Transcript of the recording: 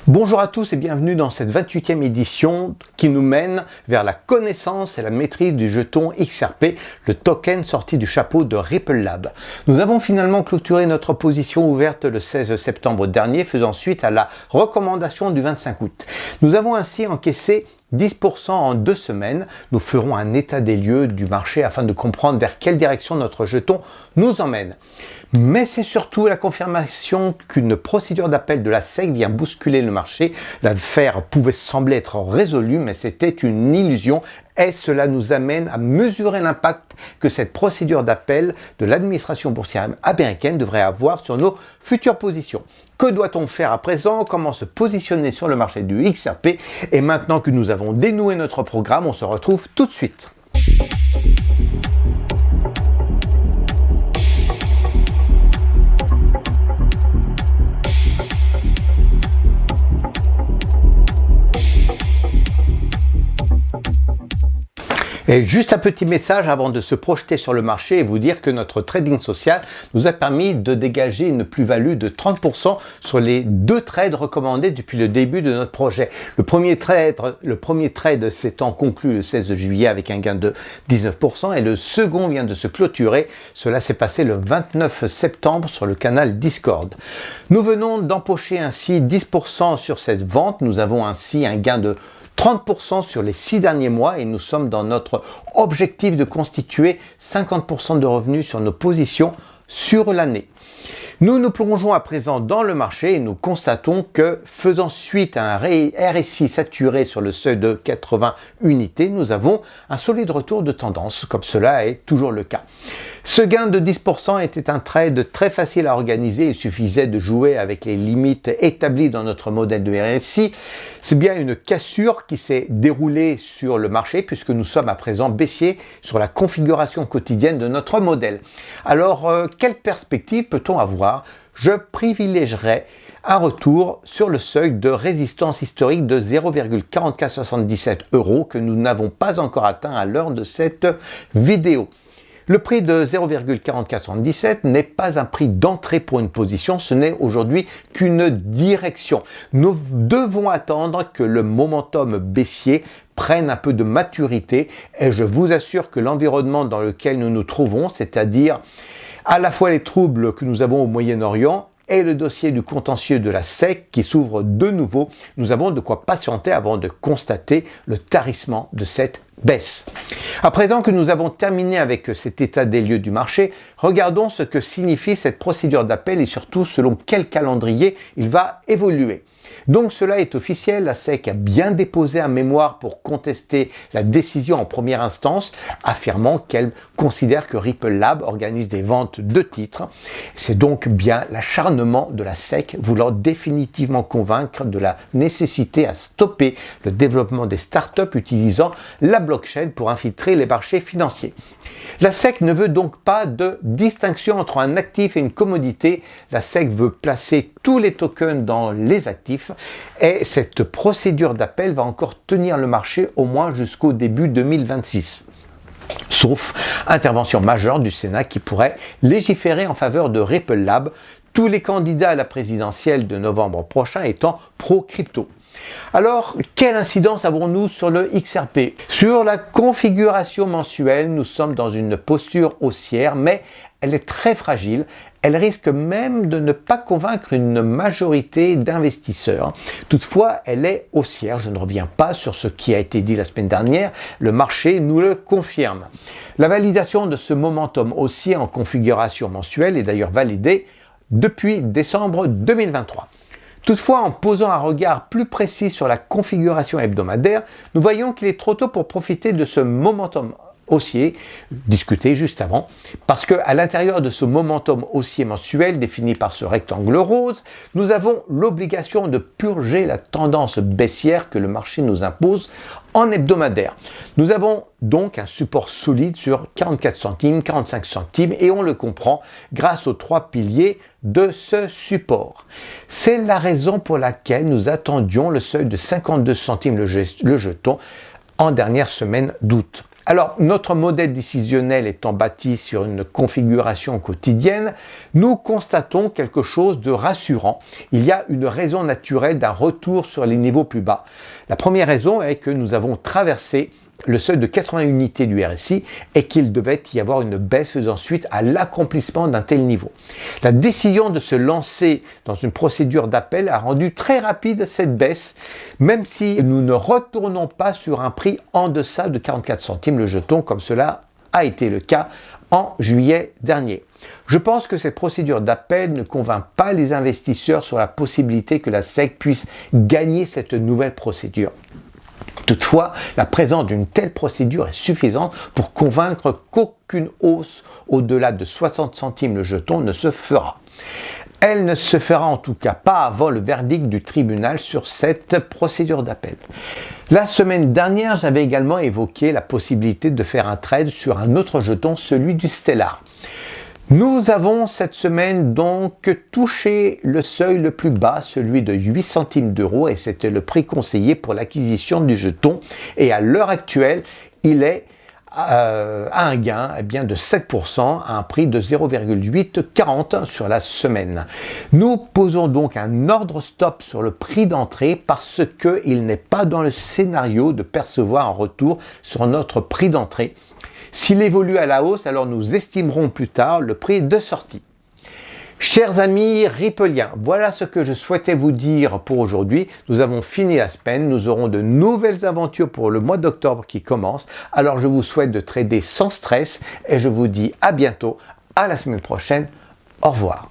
Bonjour à tous et bienvenue dans cette 28e édition qui nous mène vers la connaissance et la maîtrise du jeton XRP, le token sorti du chapeau de Ripple Lab. Nous avons finalement clôturé notre position ouverte le 16 septembre dernier, faisant suite à la recommandation du 25 août. Nous avons ainsi encaissé 10% en 2 semaines. Nous ferons un état des lieux du marché afin de comprendre vers quelle direction notre jeton nous emmène. Mais c'est surtout la confirmation qu'une procédure d'appel de la SEC vient bousculer le marché. L'affaire pouvait sembler être résolue, mais c'était une illusion. Et cela nous amène à mesurer l'impact que cette procédure d'appel de l'administration boursière américaine devrait avoir sur nos futures positions. Que doit-on faire à présent? Comment se positionner sur le marché du XRP? Et maintenant que nous avons dénoué notre programme, on se retrouve tout de suite. Et juste un petit message avant de se projeter sur le marché et vous dire que notre trading social nous a permis de dégager une plus-value de 30% sur les 2 trades recommandés depuis le début de notre projet. Le premier trade s'étant conclu le 16 juillet avec un gain de 19% et le second vient de se clôturer. Cela s'est passé le 29 septembre sur le canal Discord. Nous venons d'empocher ainsi 10% sur cette vente. Nous avons ainsi un gain de 30% sur les 6 derniers mois et nous sommes dans notre objectif de constituer 50% de revenus sur nos positions sur l'année. Nous nous plongeons à présent dans le marché et nous constatons que, faisant suite à un RSI saturé sur le seuil de 80 unités, nous avons un solide retour de tendance, comme cela est toujours le cas. Ce gain de 10% était un trade très facile à organiser, il suffisait de jouer avec les limites établies dans notre modèle de RSI. C'est bien une cassure qui s'est déroulée sur le marché puisque nous sommes à présent baissiers sur la configuration quotidienne de notre modèle. Alors, quelle perspective peut-on avoir? Je privilégierais un retour sur le seuil de résistance historique de 0,4477 € que nous n'avons pas encore atteint à l'heure de cette vidéo. Le prix de 0,4477 n'est pas un prix d'entrée pour une position, ce n'est aujourd'hui qu'une direction. Nous devons attendre que le momentum baissier prenne un peu de maturité et je vous assure que l'environnement dans lequel nous nous trouvons, c'est-à-dire à la fois les troubles que nous avons au Moyen-Orient et le dossier du contentieux de la SEC qui s'ouvre de nouveau, nous avons de quoi patienter avant de constater le tarissement de cette baisse. À présent que nous avons terminé avec cet état des lieux du marché, regardons ce que signifie cette procédure d'appel et surtout selon quel calendrier il va évoluer. Donc cela est officiel, la SEC a bien déposé un mémoire pour contester la décision en première instance, affirmant qu'elle considère que Ripple Lab organise des ventes de titres. C'est donc bien l'acharnement de la SEC voulant définitivement convaincre de la nécessité à stopper le développement des startups utilisant la blockchain pour infiltrer les marchés financiers. La SEC ne veut donc pas de distinction entre un actif et une commodité. La SEC veut placer tous les tokens dans les actifs et cette procédure d'appel va encore tenir le marché au moins jusqu'au début 2026. Sauf intervention majeure du Sénat qui pourrait légiférer en faveur de Ripple Lab, tous les candidats à la présidentielle de novembre prochain étant pro-crypto. Alors, quelle incidence avons-nous sur le XRP? Sur la configuration mensuelle, nous sommes dans une posture haussière, mais elle est très fragile. Elle risque même de ne pas convaincre une majorité d'investisseurs. Toutefois, elle est haussière. Je ne reviens pas sur ce qui a été dit la semaine dernière. Le marché nous le confirme. La validation de ce momentum haussier en configuration mensuelle est d'ailleurs validée depuis décembre 2023. Toutefois, en posant un regard plus précis sur la configuration hebdomadaire, nous voyons qu'il est trop tôt pour profiter de ce momentum haussier, discuté juste avant, parce qu'à l'intérieur de ce momentum haussier mensuel défini par ce rectangle rose, nous avons l'obligation de purger la tendance baissière que le marché nous impose en hebdomadaire. Nous avons donc un support solide sur 44 centimes, 45 centimes et on le comprend grâce aux 3 piliers de ce support. C'est la raison pour laquelle nous attendions le seuil de 52 centimes le jeton en dernière semaine d'août. Alors, notre modèle décisionnel étant bâti sur une configuration quotidienne, nous constatons quelque chose de rassurant. Il y a une raison naturelle d'un retour sur les niveaux plus bas. La première raison est que nous avons traversé le seuil de 80 unités du RSI et qu'il devait y avoir une baisse faisant suite à l'accomplissement d'un tel niveau. La décision de se lancer dans une procédure d'appel a rendu très rapide cette baisse, même si nous ne retournons pas sur un prix en deçà de 44 centimes le jeton, comme cela a été le cas en juillet dernier. Je pense que cette procédure d'appel ne convainc pas les investisseurs sur la possibilité que la SEC puisse gagner cette nouvelle procédure. Toutefois, la présence d'une telle procédure est suffisante pour convaincre qu'aucune hausse au-delà de 60 centimes le jeton ne se fera. Elle ne se fera en tout cas pas avant le verdict du tribunal sur cette procédure d'appel. La semaine dernière, j'avais également évoqué la possibilité de faire un trade sur un autre jeton, celui du Stellar. Nous avons cette semaine donc touché le seuil le plus bas, celui de 8 centimes d'euros, et c'était le prix conseillé pour l'acquisition du jeton. Et à l'heure actuelle, il est à un gain de 7% à un prix de 0,840 sur la semaine. Nous posons donc un ordre stop sur le prix d'entrée parce qu'il n'est pas dans le scénario de percevoir un retour sur notre prix d'entrée. S'il évolue à la hausse, alors nous estimerons plus tard le prix de sortie. Chers amis Rippleiens, voilà ce que je souhaitais vous dire pour aujourd'hui. Nous avons fini la semaine, nous aurons de nouvelles aventures pour le mois d'octobre qui commence. Alors je vous souhaite de trader sans stress et je vous dis à bientôt, à la semaine prochaine. Au revoir.